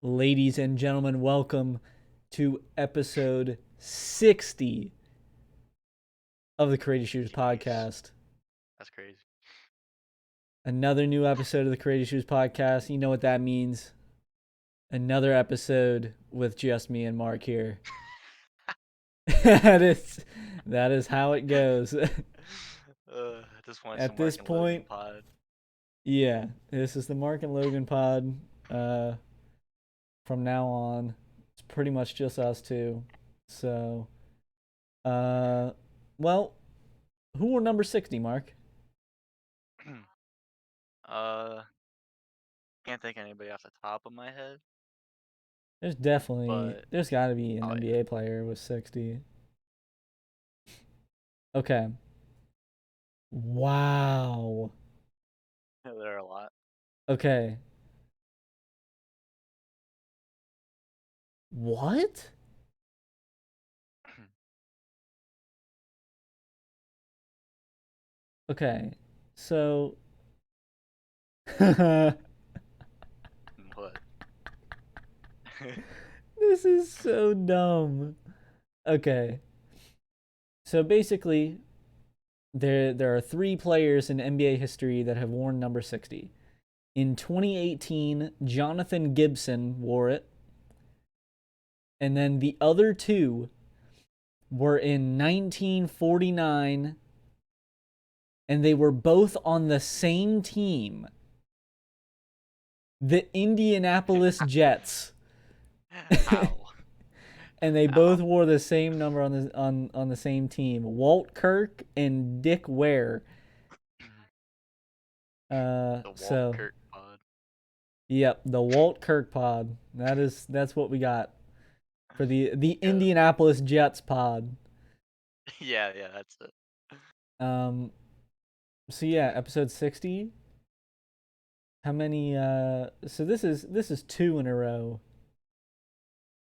Ladies and gentlemen, welcome to episode 60 of the Creative Shooters Jeez, podcast. that's crazy. Another new episode of the Creative Shooters podcast. You know what that means. Another episode with just me and Mark here. that is that is how it goes. I just want At some this Mark and Logan point, pod. yeah, this is the Mark and Logan pod. From now on, it's pretty much just us two. So, uh, well, who were number 60, Mark? uh, can't think of anybody off the top of my head, but There's got to be an oh NBA player with 60. Okay. Wow. yeah, there are a lot. Okay. What? Okay. So, this What? is so dumb. Okay. So basically, there are three players in NBA history that have worn number 60. In 2018, Jonathan Gibson wore it. And then the other two were in 1949, and they were both on the same team, the Indianapolis Jets. How? And they both How? wore the same number on the same team. Walt Kirk and Dick Ware. The Walt So Kirk pod. yep, the Walt Kirk pod. That's what we got for the Yeah, Indianapolis Jets pod. yeah, that's it. Um so yeah, episode 60. How many so this is two in a row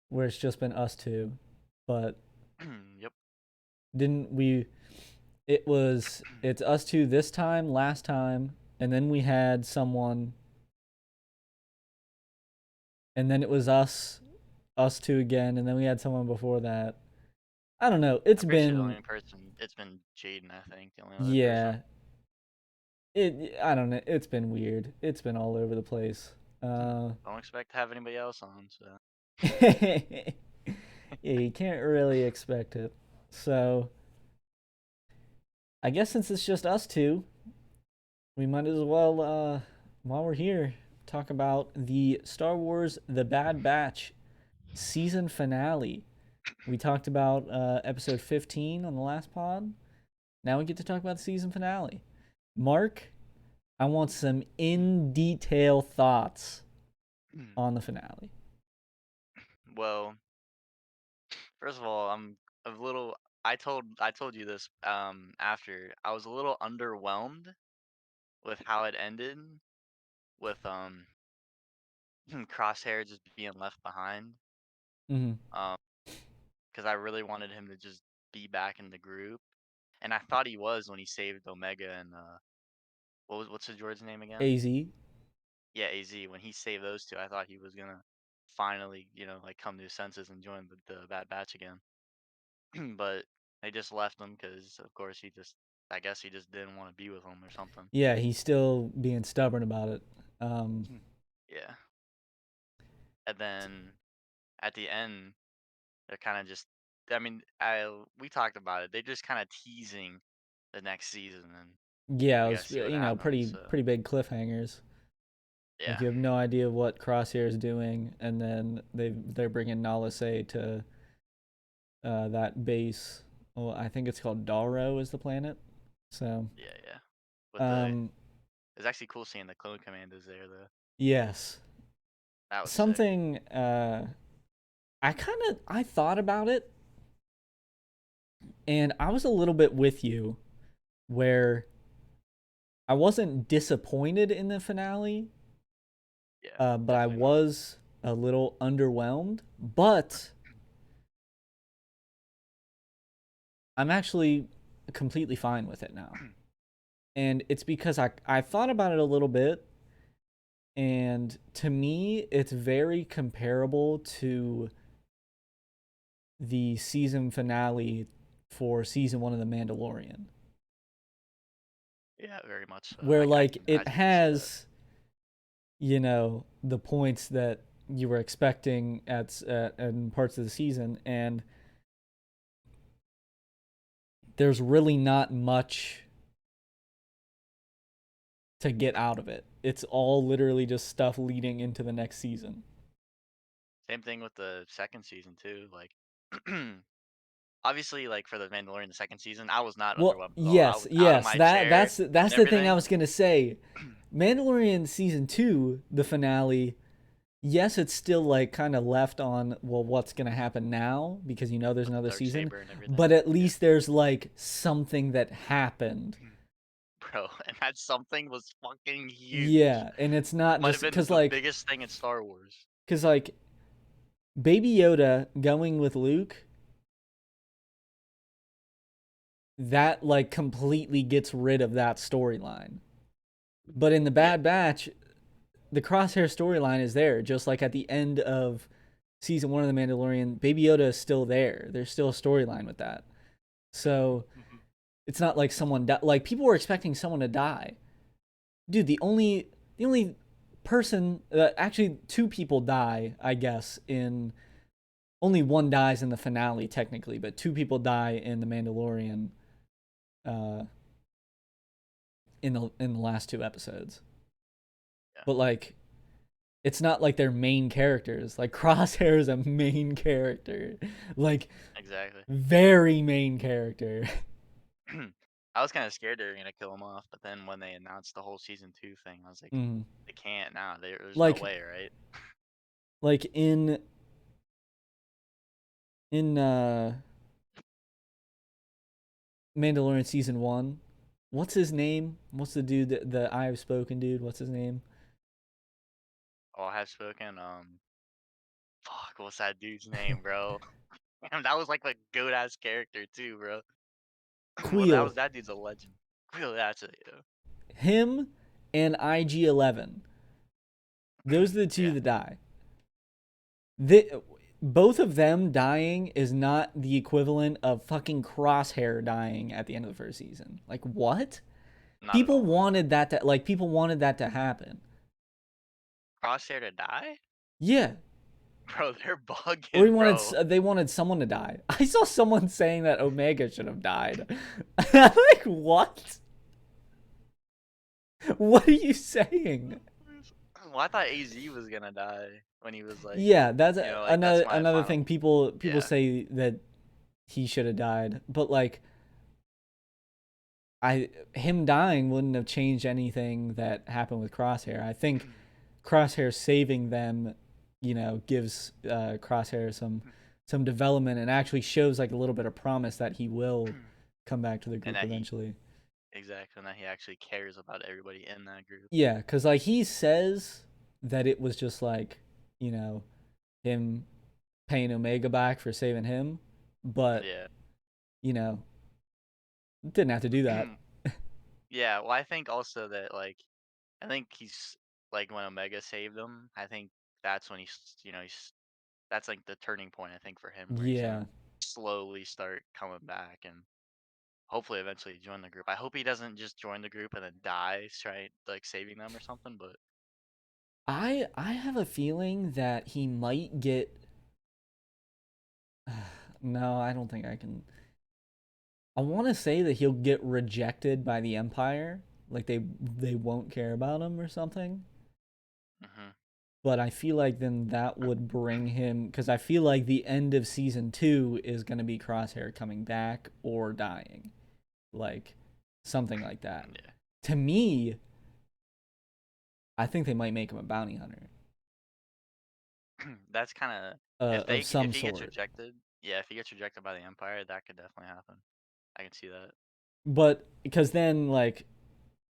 where it's just been us two. But Yep. didn't we it's us two this time, last time, and then we had someone, and then it was us two again, and then we had someone before that. I don't know. It's I'm pretty sure the been only person it's been Jayden. I think the only other person. yeah. I don't know. It's been weird. It's been all over the place. Uh Don't expect to have anybody else on. So yeah, you can't really expect it. So I guess since it's just us two, we might as well, while we're here, talk about the Star Wars The Bad Batch season finale. We talked about episode 15 on the last pod. Now we get to talk about the season finale. Mark, I want some in detail thoughts on the finale. well, first of all, I'm a little. I told you this after I was a little underwhelmed with how it ended with Crosshair just being left behind. Mm-hmm. Um, because I really wanted him to just be back in the group, and I thought he was when he saved Omega and what's the George's name again? AZ. Yeah, AZ. When he saved those two, I thought he was gonna finally like come to his senses and join the Bad Batch again. But they just left him because, of course, I guess he just didn't want to be with them or something. Yeah, he's still being stubborn about it. Um, Yeah. And then at the end, they're kind of just, I mean, we talked about it. They're just kind of teasing the next season, and yeah, it we gotta was see what happens. So pretty big cliffhangers. Like yeah, you have no idea what Crosshair is doing, and then they're bringing Nala Se to that base. Well, I think it's called Daro is the planet. So, yeah. With um, it's actually cool seeing the clone commanders there, though. yes, That was sick. something. I thought about it, and I was a little bit with you, where I wasn't disappointed in the finale, Yeah, but I definitely not. was a little underwhelmed. But I'm actually completely fine with it now. And it's because I thought about it a little bit, And to me, it's very comparable to the season finale for season one of The Mandalorian, Yeah, very much so. where I like can it imagine you see that. has, the points that you were expecting at in parts of the season, and there's really not much to get out of it. It's all literally just stuff leading into the next season. Same thing with the second season too. Like, obviously, like for the Mandalorian, the second season, I was not Well, underwhelmed at all. I yes, was out of yes, my that chair that's and the thing I everything. was gonna say. Mandalorian season two, the finale. Yes, it's still like kind of left on well, what's gonna happen now because there's With the another dark season, saber and everything. but at Yeah. least there's like something that happened. Bro, and that something was fucking huge. Yeah, and it's not Might have just been because the like biggest thing in Star Wars. because like Baby Yoda going with Luke, that like completely gets rid of that storyline. But in the Yeah, Bad Batch, the Crosshair storyline is there, just like at the end of season one of The Mandalorian. Baby Yoda is still there. There's still a storyline with that. So mhm. it's not like like people were expecting someone to die. Dude, the only person actually two people die, I guess, in only one dies in the finale technically, but two people die in the Mandalorian uh in the last two episodes. Yeah, But like it's not like they're main characters. Like Crosshair is a main character. Like exactly. very main character. I was kind of scared they were gonna kill him off, but then when they announced the whole season two thing, I was like, Mm. they can't now. There's no Like way, right? like in Mandalorian season 1, what's his name? What's the dude that the I have spoken dude? What's his name? All have spoken. Fuck, what's that dude's name, bro? Damn, that was like a good ass character too, bro. Well, Queel. that dude's a legend. Really, that's it. Him and IG-11. Yeah. Those are the two Yeah, that die. The, both of them dying is not the equivalent of fucking Crosshair dying at the end of the first season. Like what? not at People all. wanted that to happen. Crosshair to die, Yeah. bro? They're Or he bugging, wanted bro. they wanted someone to die. I saw someone saying that Omega should have died. Like what? What are you saying? Well, I thought AZ was gonna die when he was like, Yeah, that's like that's another my another final. thing. People Yeah. say that he should have died, but like I him dying wouldn't have changed anything that happened with Crosshair. I think Crosshair saving them, gives Crosshair some development and actually shows like a little bit of promise that he will come back to the And group that he eventually. exactly, and that he actually cares about everybody in that group. Yeah, because like he says that it was just like you know him paying Omega back for saving him, but Yeah. you know didn't have to do that. Yeah. Well, I think also that like I think he's like when Omega saved him. I think that's when he's that's like the turning point I think for him where he's gonna Yeah, slowly start coming back and hopefully eventually join the group. I hope he doesn't just join the group and then dies, right? Like saving them or something. But I have a feeling that he might get. No, I don't think I can. I want to say that he'll get rejected by the Empire, like they won't care about him or something. hmm But I feel like then that would bring him because I feel like the end of season two is going to be Crosshair coming back or dying, like something like that. yeah, To me, I think they might make him a bounty hunter that's kind of of if some he gets sort. rejected. Yeah, if he gets rejected by the Empire, that could definitely happen. I can see that, But because then like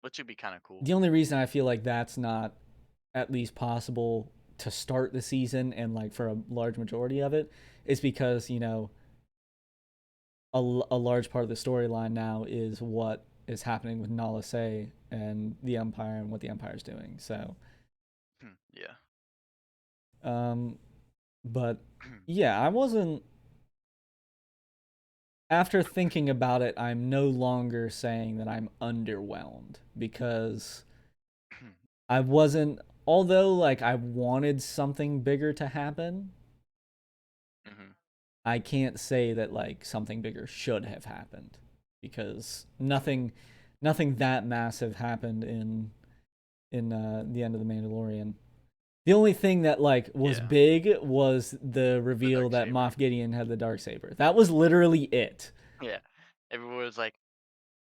which would be kind of cool. the only reason I feel like that's not at least possible to start the season and like for a large majority of it is because a large part of the storyline now is what is happening with Nala Se and the Empire and what the Empire's doing. So Yeah. Um, but yeah, I wasn't. After thinking about it, I'm no longer saying that I'm underwhelmed because I wasn't. Although, like, I wanted something bigger to happen, Hmm. I can't say that like something bigger should have happened because nothing that massive happened in the end of the Mandalorian. The only thing that like was Yeah. big was the The reveal dark that saber. Moff Gideon had the dark saber. That was literally it. Yeah. Everyone was like,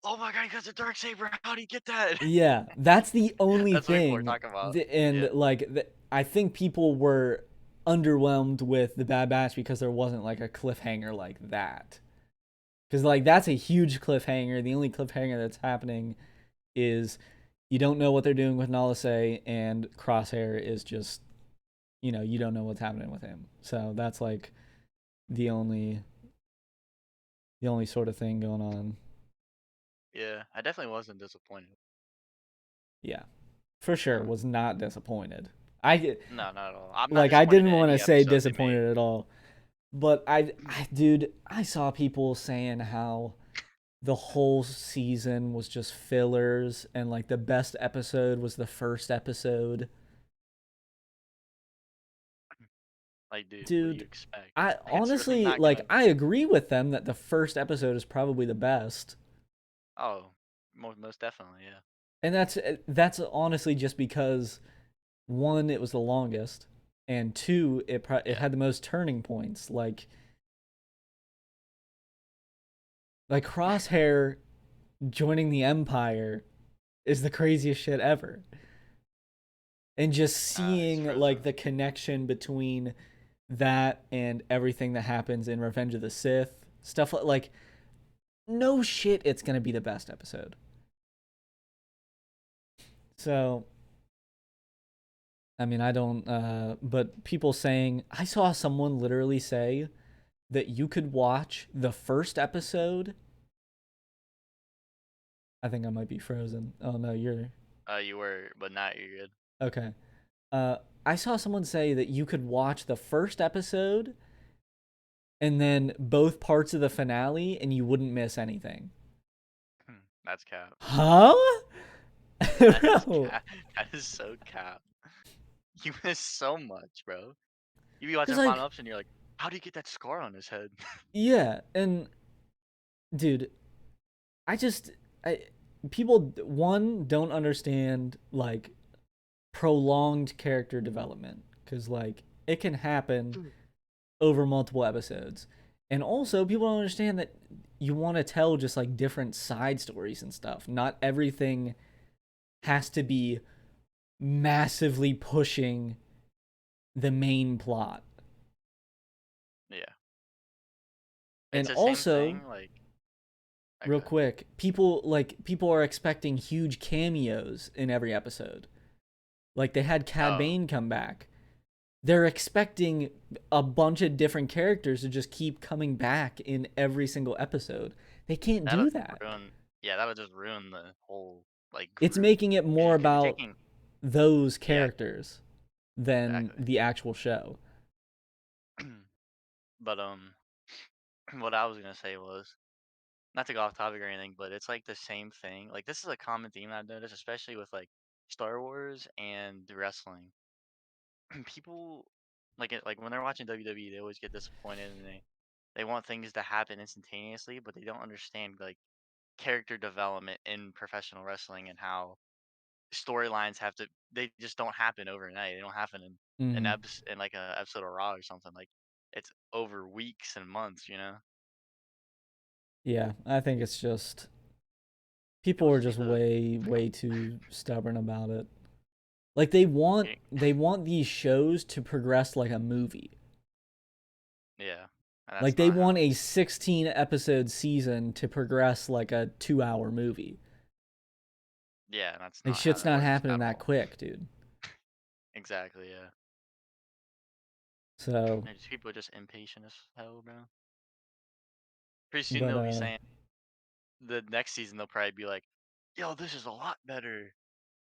"Oh my god, he got the dark saber! How do you get that?" Yeah, that's the only That's what people were thing. talking about. And Yeah. like I think people were underwhelmed with the Bad Batch because there wasn't like a cliffhanger like that. Because like that's a huge cliffhanger. The only cliffhanger that's happening is you don't know what they're doing with Nalase, and Crosshair is just you don't know what's happening with him. So that's like the only the only sort of thing going on. Yeah. I definitely wasn't disappointed. Yeah, for sure. Uh, Was not disappointed. I no, not at all. I'm not like I disappointed didn't in want to any say episode they made. disappointed at all, but dude, I saw people saying how the whole season was just fillers and like the best episode was the first episode. Like, dude, what do you Dude, expect? I It's really honestly not like gonna. I agree with them that the first episode is probably the best. Oh, most definitely, yeah. And that's honestly just because one it was the longest and two it Yeah. had the most turning points like Crosshair joining the Empire is the craziest shit ever. And just It's seeing like frozen. the connection between that and everything that happens in Revenge of the Sith, stuff like no shit it's going to be the best episode. So, I mean, I don't but people saying I saw someone literally say that you could watch the first episode. I think I might be frozen. Oh no, you're You were, but not you're good. okay. Uh I saw someone say that you could watch the first episode and then both parts of the finale and you wouldn't miss anything. That's cap. Huh? That is Bro. cap. That is so cap. You miss so much, bro. You be Cuz watching Final like Episode and you're like, how do you get that scar on his head? yeah, and dude, I just I people one don't understand like prolonged character development cuz like it can happen over multiple episodes. And also, people don't understand that you want to tell just like different side stories and stuff. Not everything has to be massively pushing the main plot. Yeah. It's And the same also, thing, like, real okay. quick, people are expecting huge cameos in every episode. Like they had Cad Oh, Bane come back. They're expecting a bunch of different characters to just keep coming back in every single episode. They can't that'll do that. ruin. Yeah, that'll just ruin the whole like It's group. making it Cause more you're about taking. those Yeah, characters than exactly. the actual show. But what I was gonna say was not to go off topic or anything, but it's like the same thing. Like this is a common theme I've noticed, especially with like Star Wars and wrestling. People like when they're watching WWE, they always get disappointed and they want things to happen instantaneously, but they don't understand like character development in professional wrestling and how storylines have to they just don't happen overnight. They don't happen in Mm-hmm. in like a episode of Raw or something. Like it's over weeks and months, you know? Yeah, I think it's just people People are just just need to way too stubborn about it. Like yeah, they want these shows to progress like a movie. yeah. And Like that's they not want how a it's 16 episode season to progress like a 2 hour movie. yeah, and that's Like not how shit's that not works happening at that all. quick, dude. Exactly, yeah. So, And just people are just impatient as hell, bro. Pretty soon but they'll be saying the next season they'll probably be like, "Yo, this is a lot better."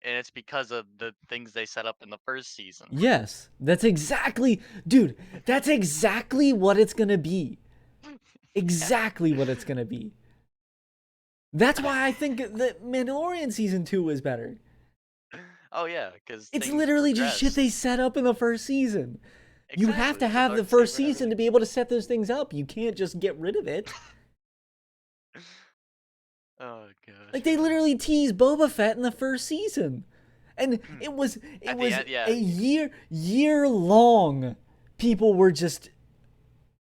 and it's because of the things they set up in the first season. Yes, that's exactly, dude. That's exactly what it's gonna be. Yeah. Exactly what it's gonna be. That's why I think that Mandalorian season 2 is better. Oh yeah, because It's things literally just shit progress. they set up in the first season. You have Exactly, to with the have the dark first saber and season to everything. be able to set those things up. You can't just get rid of it. Oh gosh, Like they man. literally teased Boba Fett in the first season. And it was it At the was end, yeah, a year long people were just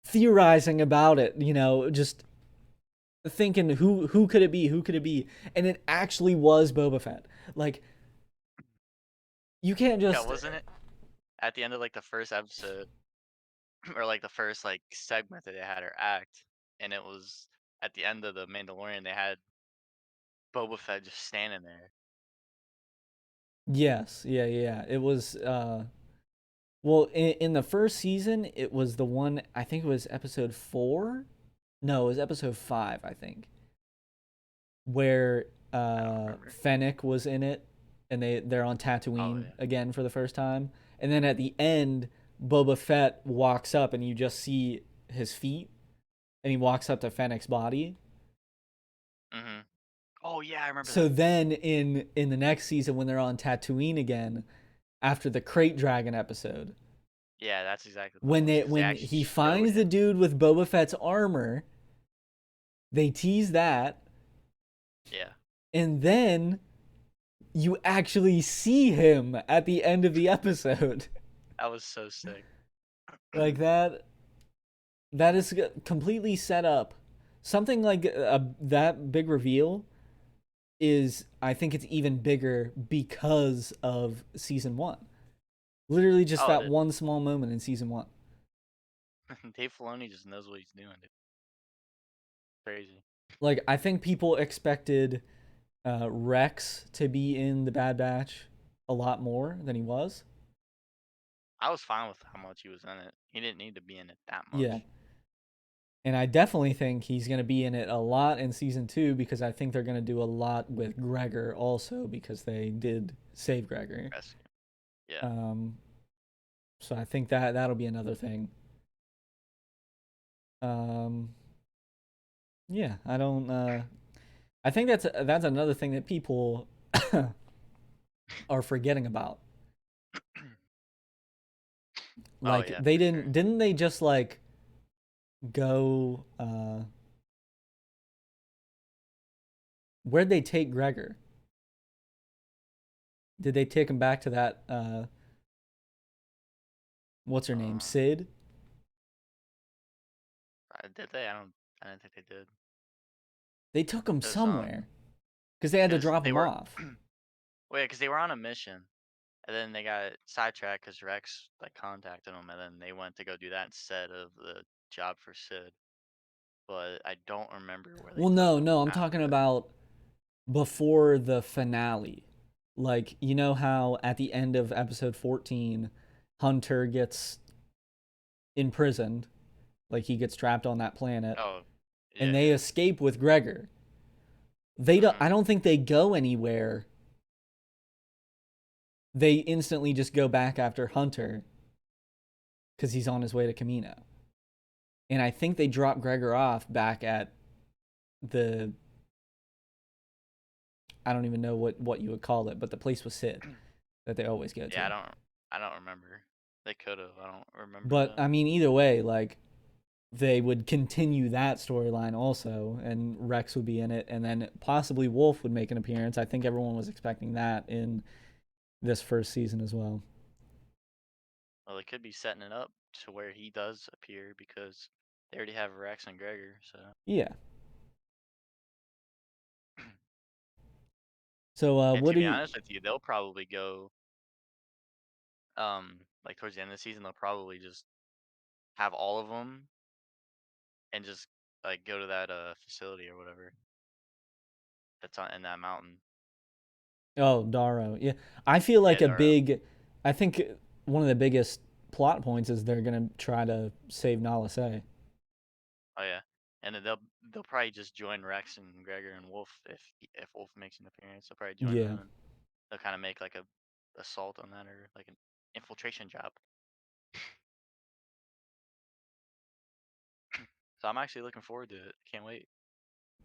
theorizing about it, just thinking who could it be? Who could it be? And it actually was Boba Fett. Like you can't yeah, just wasn't it? At the end of like the first episode, or like the first like segment that they had or act, and it was at the end of the Mandalorian. They had Boba Fett just standing there. yes, yeah, yeah. It was well in the first season it was the one I think it was episode 4. No, it was episode 5, I think, where I don't remember. Fennec was in it, and they're on Oh Tatooine yeah. again for the first time, and then at the end, Boba Fett walks up, and you just see his feet, and he walks up to Fennec's body. Mhm. Oh yeah, I remember So that. then in the next season, when they're on Tatooine again, after the Crate Dragon episode, Yeah, that's exactly what it when was they because they when actually he showed finds the him. dude with Boba Fett's armor, they tease that, Yeah, and then you actually see him at the end of the episode. that was so sick. Like that is completely set up. Something like that big reveal is, I think it's even bigger because of season 1. Literally just Oh, that one small moment in season 1. Dave Filoni just knows what he's doing, dude. Crazy. Like I think people expected Rex to be in the Bad Batch a lot more than he was. I was fine with how much he was in it. He didn't need to be in it that Yeah. much. And I definitely think he's going to be in it a lot in season 2, because I think they're going to do a lot with Gregor also, because they did save Gregor. Rescue. Yeah. Um, so I think that'll be another thing. Um, yeah, I don't. I think that's another thing that people are forgetting about. Oh Like yeah, they for sure. didn't they just like go? Where'd they take Gregor? Did they take him back to that? What's her name? Um, Sid. did they? I don't. I didn't think they did. They took him Cause somewhere because they had to cause drop they him were. off. Well, yeah, cause they were on a mission, and then they got sidetracked because Rex like contacted them, and then they went to go do that instead of the job for Sid. But I don't remember where they Well, took no, him no, I'm after talking that. about before the finale. Like, you know how at the end of episode 14, Hunter gets imprisoned, like he gets trapped on that planet, Oh, and yeah, they yeah. escape with Gregor. They don't, Mhm. I don't think they go anywhere. They instantly just go back after Hunter because he's on his way to Camino. And I think they drop Gregor off back at the, I don't even know what you would call it, but the place with Sid that they always go Yeah, to. I don't remember. They could have. I don't remember But though. I mean, either way, like they would continue that storyline also, and Rex would be in it, and then possibly Wolf would make an appearance. I think everyone was expecting that in this first season as well. Well, they could be setting it up to where he does appear because they already have Rex and Gregor. So, Yeah. So, and what to do be you? honest with you, they'll probably go like towards the end of the season, they'll probably just have all of them and just like go to that facility or whatever that's on in that mountain. Oh, Darrow. Yeah, I feel like Yeah, a Daro. big. I think one of the biggest plot points is they're gonna try to save Nala Se. Oh yeah, and then they'll probably just join Rex and Gregor and Wolf if Wolf makes an appearance. They'll probably join Yeah. them. they'll kind of make like a assault on that or like an infiltration job. So I'm actually looking forward to it. Can't wait.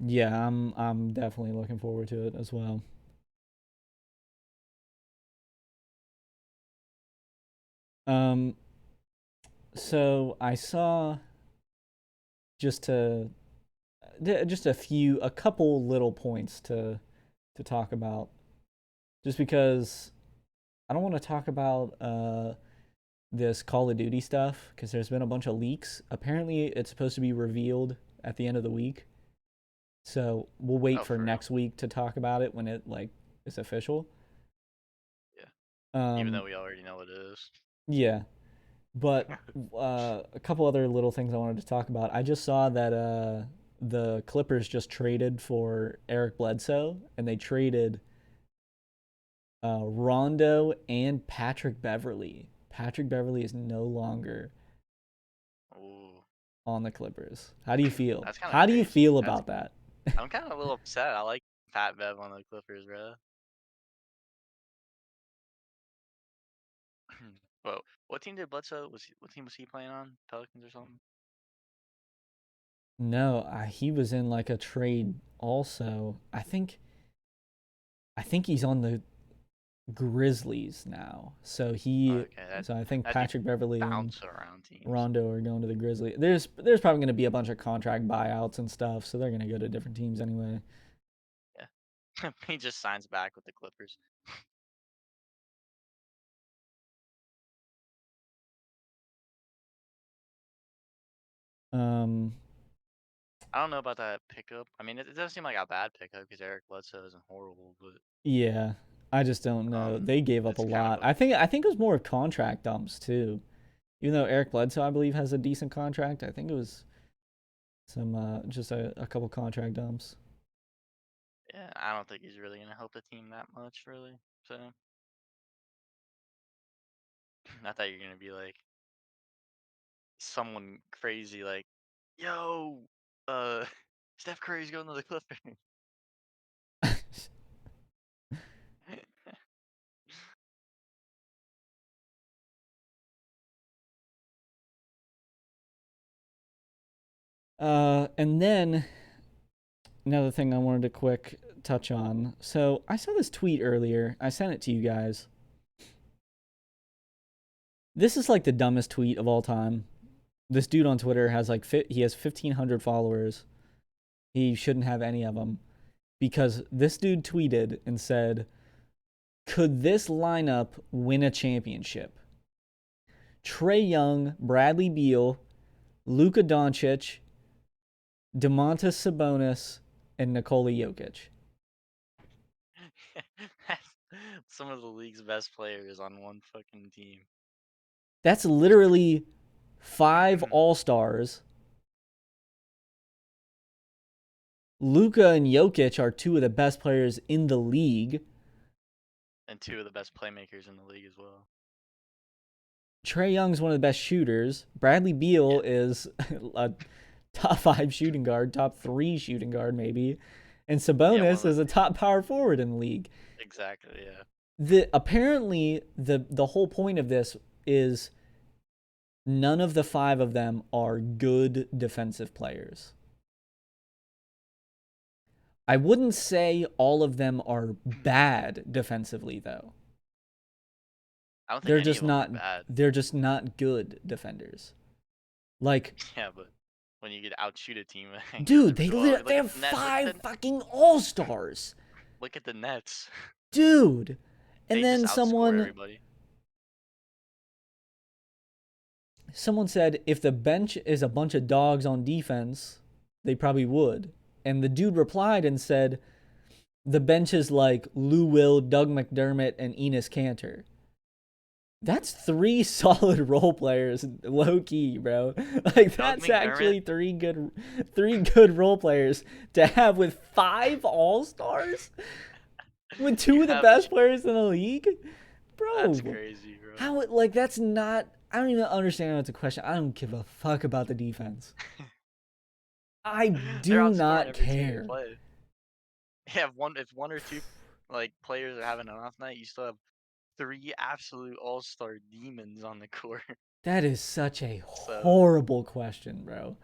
Yeah, I'm definitely looking forward to it as well. Um, so I saw just to just a couple little points to talk about, just because I don't want to talk about this Call of Duty stuff because there's been a bunch of leaks. Apparently, it's supposed to be revealed at the end of the week, so we'll wait Oh, for for real? next week to talk about it when it like is official. Yeah. Even Um, though we already know what it is. yeah, but a couple other little things I wanted to talk about. I just saw that the Clippers just traded for Eric Bledsoe, and they traded Rondo and Patrick Beverly. Patrick Beverly is no longer Ooh, on the Clippers. How do you feel? that's kind of How do you crazy. feel That's about that? I'm kind of a little upset. I like Pat Bev on the Clippers, bro. Whoa, what team did Bledsoe what team was he playing on? Pelicans or something? No, he was in like a trade also. I think he's on the Grizzlies now. Okay, that So I think that team Patrick Beverly and bounce around teams. Rondo are going to the Grizzlies. There's probably going to be a bunch of contract buyouts and stuff, so they're going to go to different teams anyway. Yeah, he just signs back with the Clippers. Um, I don't know about that pickup. I mean, it doesn't seem like a bad pickup because Eric Bledsoe isn't horrible, but yeah, I just don't know. They gave up a it's kind of lot. a I think it was more of contract dumps too. Even though Eric Bledsoe, I believe, has a decent contract, I think it was some just a couple contract dumps. yeah. I don't think he's really gonna help the team that much, really. So I thought you're gonna be like someone crazy, like, yo, uh, Steph Curry's going to the Clippers. And then another thing I wanted to quick touch on. So I saw this tweet earlier. I sent it to you guys. This is like the dumbest tweet of all time. This dude on Twitter has like he has 1,500 followers. He shouldn't have any of them because this dude tweeted and said, "Could this lineup win a championship? Trae Young, Bradley Beal, Luka Doncic, Domantas Sabonis, and Nikola Jokic." Some of the league's best players on one fucking team. That's literally 5 All-Stars. Luka and Jokic are two of the best players in the league. And two of the best playmakers in the league as well. Trae Young's one of the best shooters. Bradley Beal Yeah, is a top 5 shooting guard, top 3 shooting guard maybe. And yeah, one of Sabonis the is a top power forward in the league. exactly, yeah. Apparently the whole point of this is none of the 5 of them are good defensive players. I wouldn't say all of them are bad defensively though. I don't think They're any just of them are not bad. they're just not good defenders. Like, Yeah, but when you get outshoot a team, dude, oh, they look at have the net, look at 5 the fucking all-stars. look at the Nets. Dude. And They just then outscore someone everybody. someone said if the bench is a bunch of dogs on defense, they probably would. And the dude replied and said the bench is like Lou Will, Doug McDermott, and Enos Cantor. That's 3 solid role players, low key, bro. Like Doug that's McDermott, actually 3 good role players to have with 5 all-stars with you 2 of the have best players in the league. that's Bro, crazy, bro. how like that's not I don't even understand how it's a question. I don't give a fuck about the defense. I They're do outscoring not every team they care. play. Yeah, if one or two. like players are having an off night, you still have three absolute all-star demons on the court. That is such a So, horrible question, bro.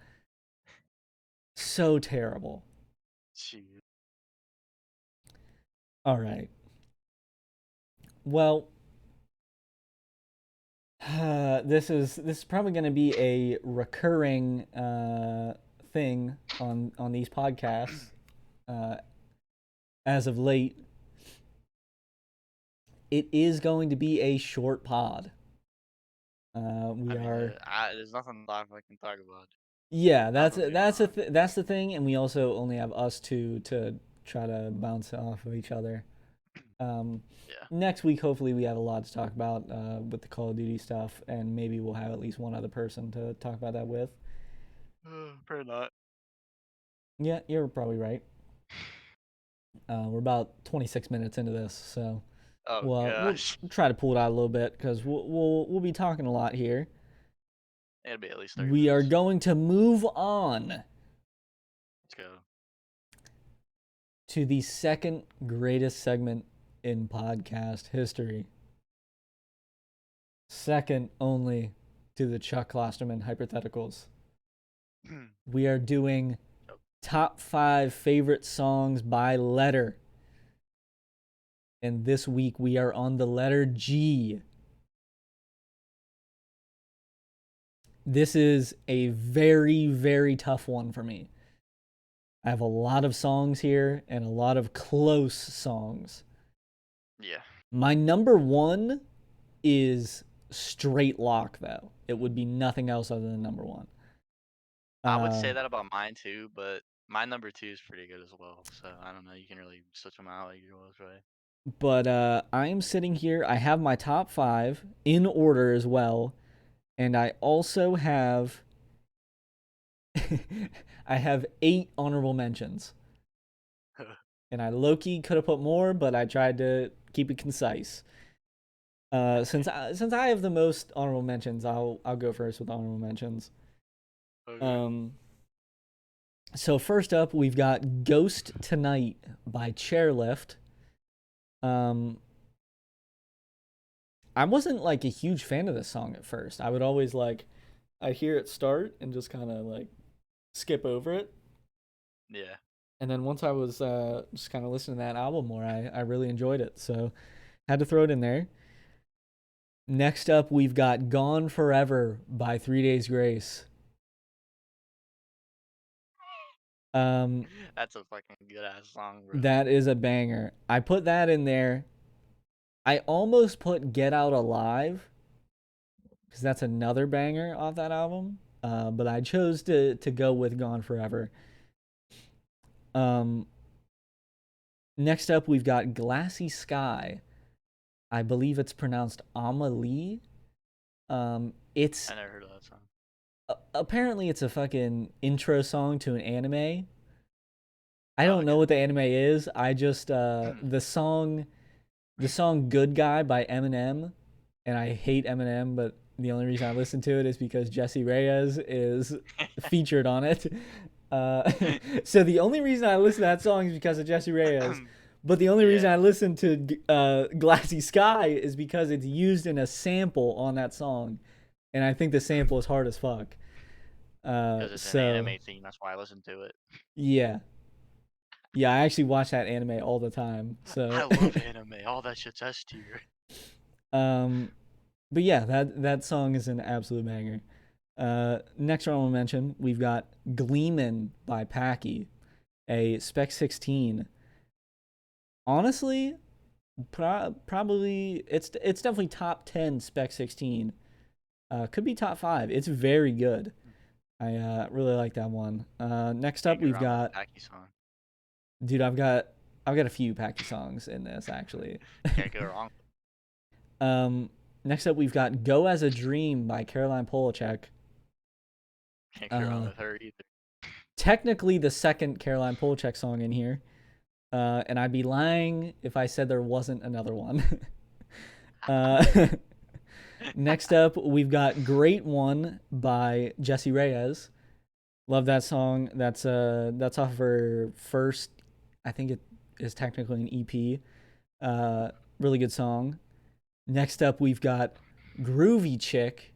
So terrible. shoot. All right. Well, this is probably going to be a recurring thing on these podcasts uh, as of late. It is going to be a short pod. We I mean, are there's nothing I can talk about. Yeah, Not from being on. that's the thing, and we also only have us two to try to bounce off of each other. Um, Yeah. Next week, hopefully, we have a lot to talk about with the Call of Duty stuff, and maybe we'll have at least one other person to talk about that with. Probably not. Yeah, you're probably right. We're about 26 minutes into this, so Oh we'll gosh. try to pull it out a little bit because we'll be talking a lot here. It'll be at least 30 We are minutes. going to move on Let's go. to the second greatest segment in podcast history. Second only to the Chuck Klosterman hypotheticals. We are doing top 5 favorite songs by letter. And this week we are on the letter G. This is a very, very tough one for me. I have a lot of songs here and a lot of close songs. Yeah. My number one is straight lock, though. It would be nothing else other than number one. I would say that about mine too, but my number two is pretty good as well. So I don't know. You can really switch them out like yours, right? But I am sitting here. I have my top 5 in order as well. And I also have I have 8 honorable mentions. And I low-key could have put more, but I tried to keep it concise. Since I have the most honorable mentions, I'll go first with honorable mentions. Okay. So first up, we've got "Ghost Tonight" by Chairlift. I wasn't like a huge fan of this song at first. I would always I'd hear it start and just kind of like skip over it. Yeah. And then once I was just kind of listening to that album more, I really enjoyed it. So had to throw it in there. Next up, we've got "Gone Forever" by 3 Days Grace. Um, That's a fucking good ass song, bro. that is a banger. I put that in there. I almost put "Get Out Alive" because that's another banger off that album. But I chose to go with "Gone Forever." Um, Next up, we've got "Glassy Sky." I believe it's pronounced Amelie. It's I never heard of that song. apparently it's a fucking intro song to an anime. I Oh, don't know okay. what the anime is. I just the song "Good Guy" by Eminem, and I hate Eminem, but the only reason I listen to it is because Jesse Reyes is featured on it. So the only reason I listen to that song is because of Jesse Reyes. But the only reason Yeah, I listen to "Glassy Sky" is because it's used in a sample on that song, and I think the sample is hard as fuck. because it's an So anime theme. That's why I listen to it. yeah, yeah, I actually watch that anime all the time. I So, love anime. All that shit's S tier. um, but yeah, that song is an absolute banger. Next one I'll mention, we've got "Gleamin'" by Packy, a Spec 16. Honestly, probably it's definitely top 10 Spec 16. Could be top 5. It's very good. I really like that one. Next up, Can't go we've wrong with a got Packy song. dude. I've got a few Packy songs in this actually. Can't go wrong. um, Next up, we've got "Go as a Dream" by Caroline Polachek. Can't go wrong Uh, with her either. Technically the second Caroline Polachek song in here. And I'd be lying if I said there wasn't another one. uh, Next up, we've got "Great One" by Jesse Reyes. Love that song. That's off of her first. I think it is technically an EP. Uh, really good song. Next up, we've got Groovy Chick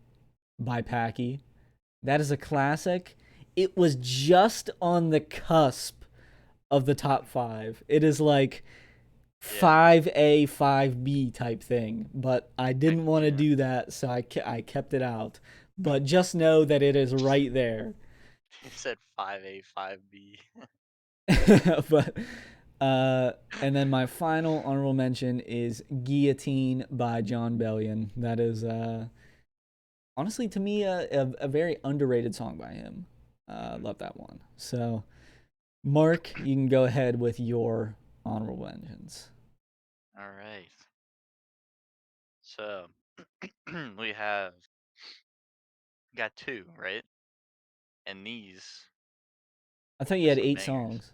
by Packy. That is a classic. It was just on the cusp of the top five. It is like Yeah. 5A, 5B type thing, but I Heck didn't want to yeah. do that, so I kept it out. But just know that it is right there. You said 5A, 5B. but uh and then my final honorable mention is Guillotine by John Bellion. That is honestly to me a very underrated song by him. Love that one. So Mark, you can go ahead with your honorable mentions. All right. So we have got two, right? And these I thought you are had some eight bangers. songs.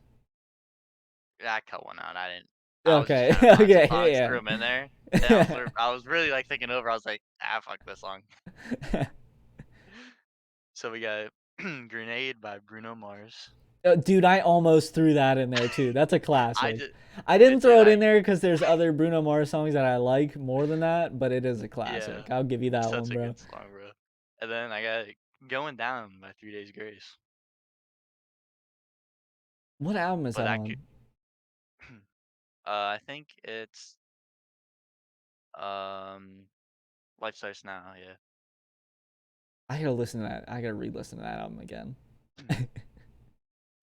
I cut one out. I didn't. I was just Okay. trying to find some songs, Okay, threw them in there, and yeah. I was really like thinking over. I was like, fuck this song. So we got "Grenade" by Bruno Mars. Dude, I almost threw that in there too. That's a I classic. just, I didn't dude, throw it in there because there's other Bruno Mars songs that I like more than that, but it is a yeah, classic. I'll give you that one, such a bro. good song, bro. And then I got "Going Down" by 3 Days Grace. What album is But that that could, on? I think it's um, Life Starts Now. Yeah. I gotta listen to that. I gotta re-listen to that album again.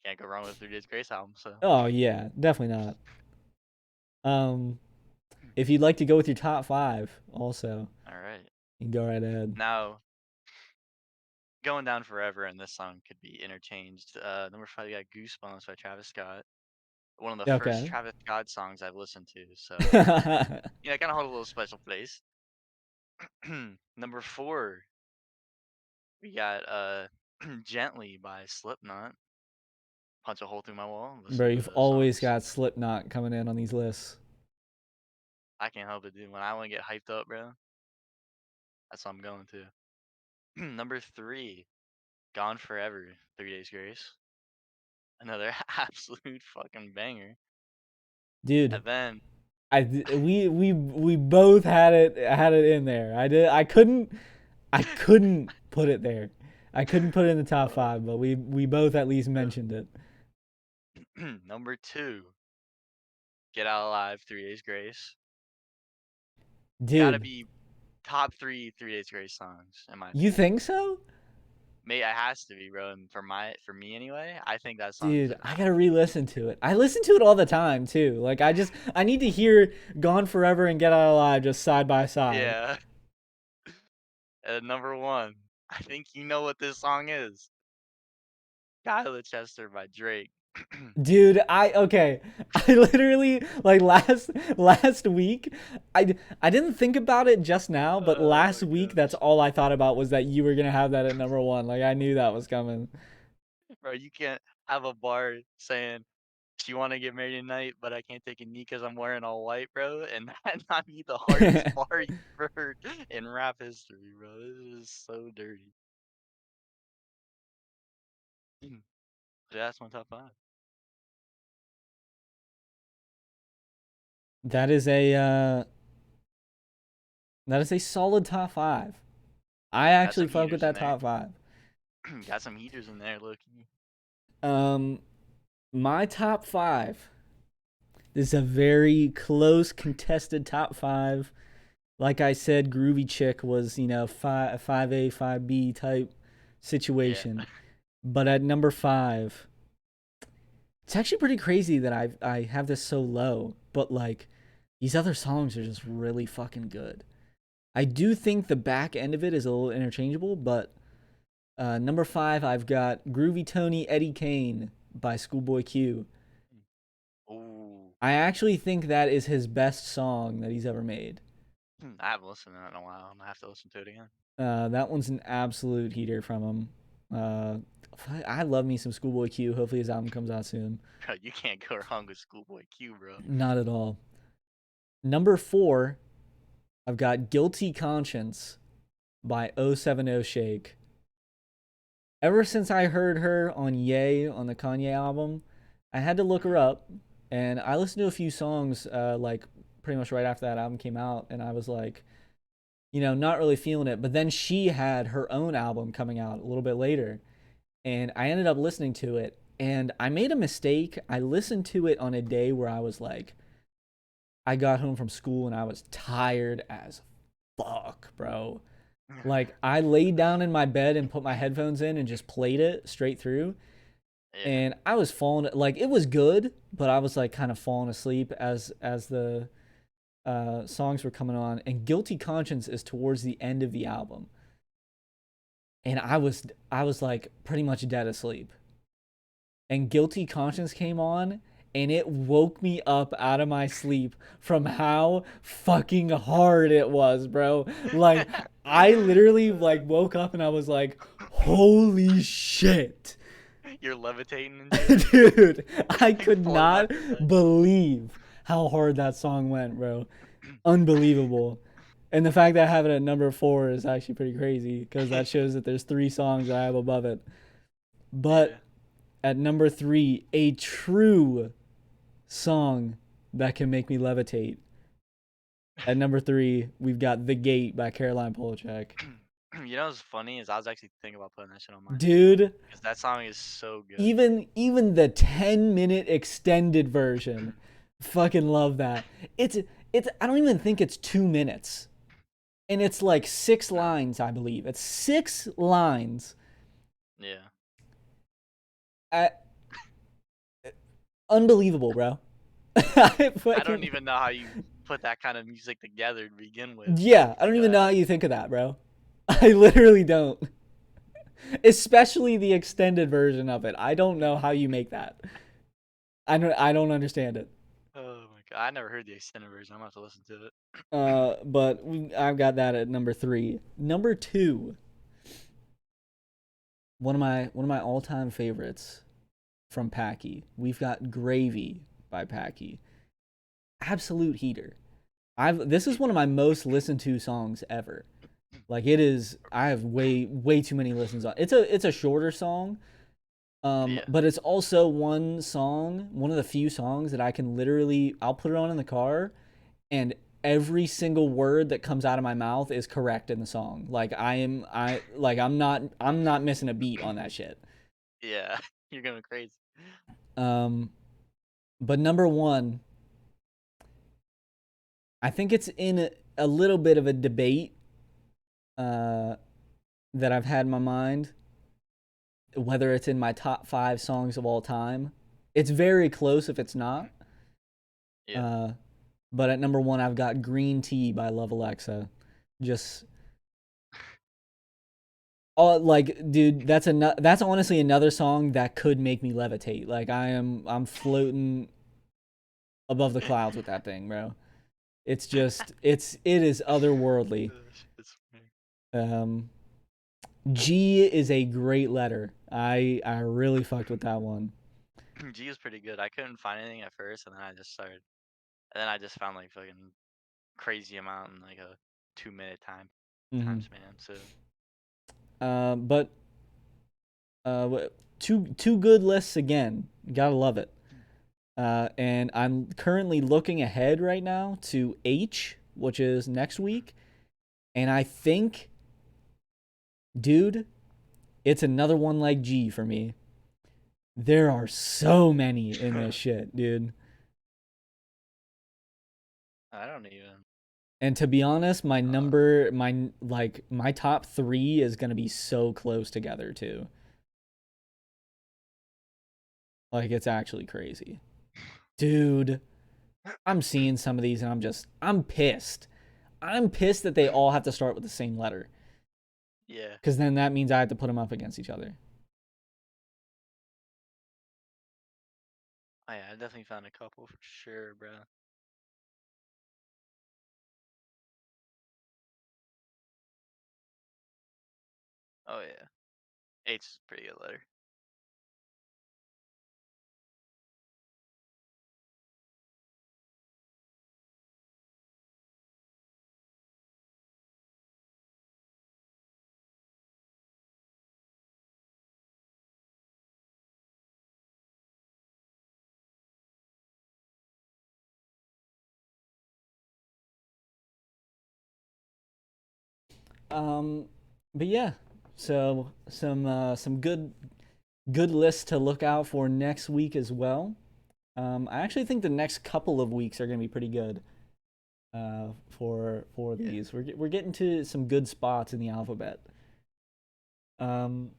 Can't go wrong with 3 Days Grace album. So, Oh yeah, definitely not. Um, if you'd like to go with your top five, also, all right. you can go right ahead. Now, "Going Down Forever" and this song could be interchanged. Number five, we got "Goosebumps" by Travis Scott. One of the first Okay. Travis Scott songs I've listened to. So, yeah, I kind of hold a little special place. Number four, we got "Gently" by Slipknot. Punch a hole through my wall. Bro, Listen to you've those always songs. got Slipknot coming in on these lists. I can't help it, dude. When I want to get hyped up, bro, that's what I'm going to. Number three, "Gone Forever," 3 Days Grace. Another absolute fucking banger. Dude, And then, we both had it in there. I couldn't put it there. I couldn't put it in the top uh, five, but we both at least yeah. mentioned it. Number two, "Get Out Alive," 3 Days Grace. Gotta Dude, be top three 3 Days Grace songs, in my you opinion. think so? May it has to be, bro. And for me anyway, I think that song is Dude, an I gotta absolute re-listen to it. I listen to it all the time too. Like I need to hear "Gone Forever" and "Get Out Alive" just side by side. yeah. And number one, I think you know what this song is. "Kyla Chester" by Drake. Dude, okay. I literally like last week, I didn't think about it just now, but Oh last my week that's gosh. all I thought about was that you were gonna have that at number one. Like I knew that was coming. Bro, you can't have a bar saying, "She want to get married tonight, but I can't take a knee because I'm wearing all white," bro. And that not be the hardest bar you've heard in rap history, bro. This is so dirty. That's my top five. That is a that is a solid top five. I Got actually some fuck with heaters in that there. top five. Got some heaters in there, look. Um, my top five. This is a very close contested top five. Like I said, Groovy Chick was, five A, 5B type Yeah. situation. But at number five, it's actually pretty crazy that I have this so low. But like these other songs are just really fucking good. I do think the back end of it is a little interchangeable, but number five, I've got Groovy Tony Eddie Kane by Schoolboy Q. Ooh. I actually think that is his best song that he's ever made. I haven't listened to that in a while. I'm gonna have to listen to it again. That one's an absolute heater from him. Uh, I love me some Schoolboy Q. Hopefully his album comes out soon. Bro, you can't go wrong with Schoolboy Q, bro. Not at all. Number four, I've got Guilty Conscience by 070 Shake. Ever since I heard her on Ye on the Kanye album, I had to look her up, and I listened to a few songs like pretty much right after that album came out, and I was like, not really feeling it. But then she had her own album coming out a little bit later, and I ended up listening to it. And I made a mistake. I listened to it on a day where I was like, I got home from school and I was tired as fuck, bro. Like, I laid down in my bed and put my headphones in and just played it straight through. Yeah. And I was falling, like, it was good, but I was like kind of falling asleep as the songs were coming on. And Guilty Conscience is towards the end of the album, and I was like pretty much dead asleep. And Guilty Conscience came on, and it woke me up out of my sleep from how fucking hard it was, bro. Like, I literally like woke up and I was like, holy shit. You're levitating and shit, Dude, I like could floating off not your bed. believe how hard that song went, bro. Unbelievable. And the fact that I have it at number 4 is actually pretty crazy, because that shows that there's 3 songs that I have above it. Yeah. But at number 3, a true song that can make me levitate. At number 3, we've got The Gate by Caroline Polachek. You know what's funny is I was actually thinking about putting that shit on mine Dude, because that song is so good. even the 10-minute extended version, fucking love that. It's I don't even think it's 2 minutes. And it's like 6 lines, I believe. It's 6 lines. Yeah. Uh, Unbelievable, bro. I don't Fucking, even know how you put that kind of music together to begin with. yeah, I Like don't even know how you think of that, bro. I literally don't. Especially the extended version of it. I don't know how you make that. I don't understand it. oh my god, I never heard the extended version. I'm gonna have to listen to it. But I've got that at number 3. Number 2, one of my all-time favorites from Packy. We've got Gravy by Packy. Absolute heater. This is one of my most listened to songs ever. Like, it is. I have way too many listens on. It's a shorter song, Yeah. but it's also one of the few songs that I'll put it on in the car, and every single word that comes out of my mouth is correct in the song. Like, I'm not missing a beat on that shit. Yeah. You're going crazy. Um, but number 1, I think it's in a little bit of a debate uh, that I've had in my mind, whether it's in my top 5 songs of all time. It's very close if it's not. Yeah. Uh, but at number 1, I've got Green Tea by Love Alexa. Just, oh, like, dude, that's honestly another song that could make me levitate. Like, I'm floating above the clouds with that thing, bro. It's just, it is otherworldly. It's funny. Um, G is a great letter. I really fucked with that one. G is pretty good. I couldn't find anything at first, and then I just started, and then I just found like fucking crazy amount in like a 2 minute time Hmm. span. So But two good lists again. Gotta love it. And I'm currently looking ahead right now to H, which is next week, and I think, dude, it's another one like G for me. There are so many in this shit, dude. I don't even. And to be honest, Uh, my top 3 is gonna be so close together too. Like, it's actually crazy, dude. I'm seeing some of these and I'm pissed. I'm pissed that they all have to start with the same letter, yeah. because then that means I have to put them up against each other. Oh yeah, I definitely found a couple for sure, bro. Oh yeah, H is a pretty good letter. Um, but yeah, so some good lists to look out for next week as well. I actually think the next couple of weeks are going to be pretty good for Yeah. these. We're getting to some good spots in the alphabet. Um,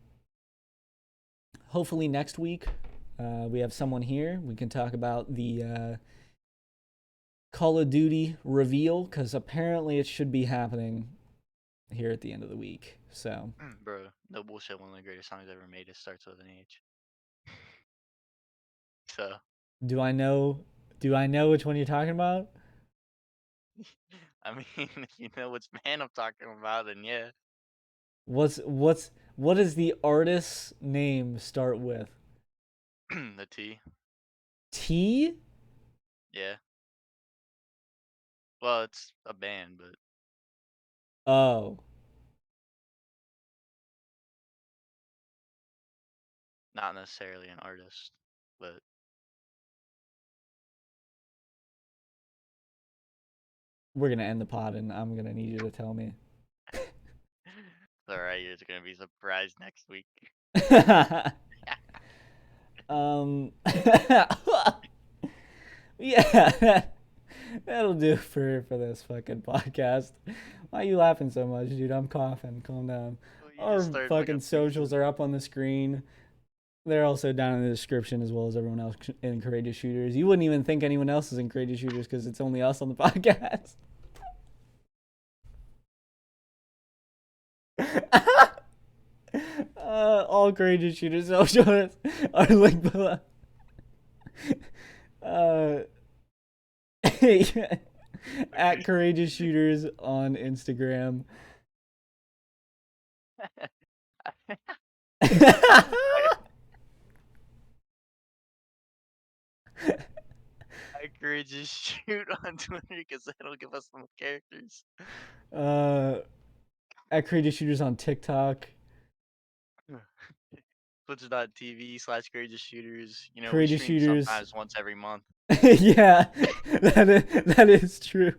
Hopefully next week we have someone here. We can talk about the Call of Duty reveal because apparently it should be happening here at the end of the week. So, Bro, no bullshit. One of the greatest songs ever made. It starts with an H. So, do I know? Do I know which one you're talking about? I mean, if you know which band I'm talking about, then yeah. What does the artist's name start with? The T. T? Yeah. Well, it's a band, but Oh, not necessarily an artist. But we're gonna end the pod, and I'm gonna need you to tell me. it's alright. You're gonna be surprised next week. um, yeah, that'll do for this fucking podcast. Why are you laughing so much, dude? I'm coughing. Calm down. Well, you just Our started fucking fucking socials sneezing. are up on the screen. They're also down in the description as well as everyone else in Courageous Shooters. You wouldn't even think anyone else is in Courageous Shooters because it's only us on the podcast. All Courageous Shooters socials are linked below. Uh, at Courageous Shooters on Instagram. I, I could just shoot on Twitter because that'll give us some characters. uh, at Courageous Shooters on TikTok. Twitch.tv/courageous shooters. You know, we Courageous stream Shooters. sometimes once every month. Yeah, that is true.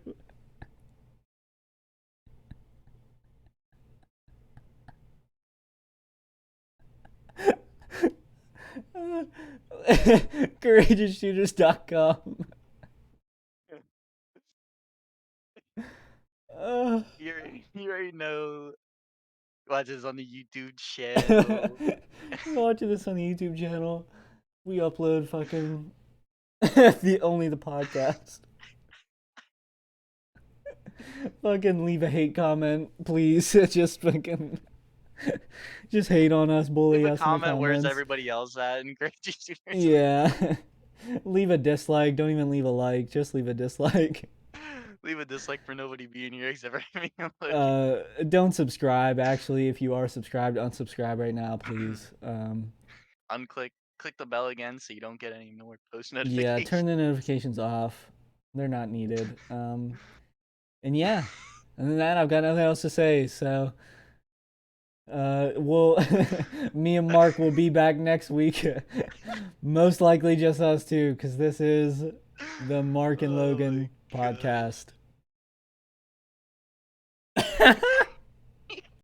CourageousShooters.com. Uh, You already know. Watch this on the YouTube channel. Watching this on the YouTube channel. We upload fucking the podcast. Fucking leave a hate comment, please. Just hate on us, Leave bully a us in the comment. Where's comments. everybody else at? And courageous shooters. Yeah. Leave a dislike. Don't even leave a like. Just leave a dislike. Leave a dislike for nobody being here except for me and Logan. Don't subscribe. Actually, if you are subscribed, unsubscribe right now, please. Click the bell again so you don't get any more post Yeah, notifications. turn the notifications off. They're not needed. And yeah, other than that, I've got nothing else to say. So, we'll me and Mark will be back next week. Most likely just us two, because this is the Mark and Oh my Logan god. podcast.